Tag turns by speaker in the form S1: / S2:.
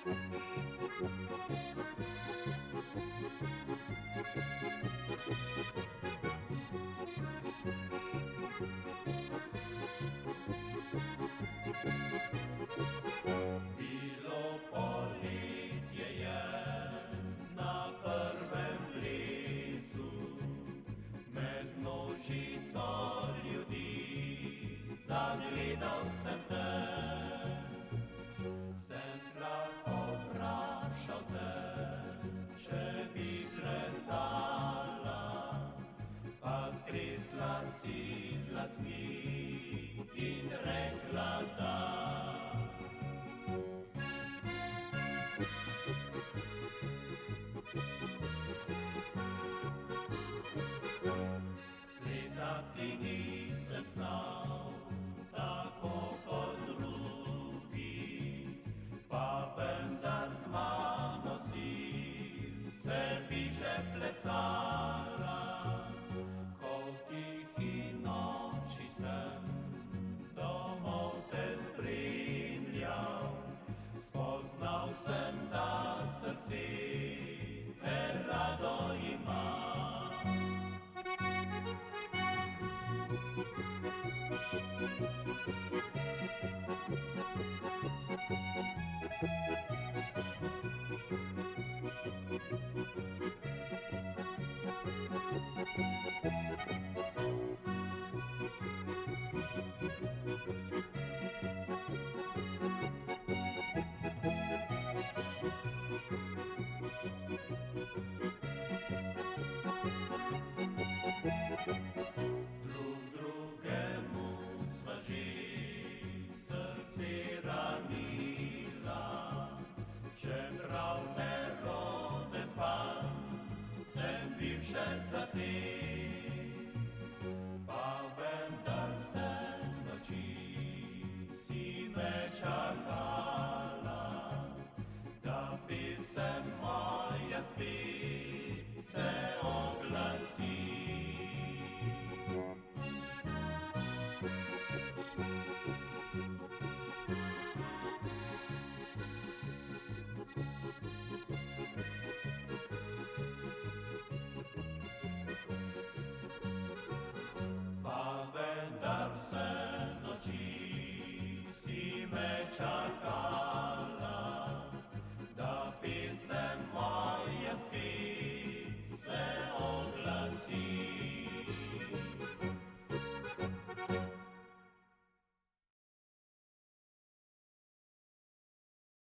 S1: Bilo poletje je na prvem plesu, med množico ljudi zagledal sem te. Sem lahko vprašal te, če bi plesala, pa stresla si z lasmi in rekla da. Plesati nisem znal, tako kot drugi, pa vendar z mano si vse bi že plesala. Ko v tihi noči sem domov te spremljal, spoznal sem, da srce te rado ima. Drug drugemu sva že srce ranila, čeprav neroden fant sem bil še za te. Pa vendar vse noči si me čakala, da pesem moja spet se oglasi. Pa vendar vse noči si me čakala,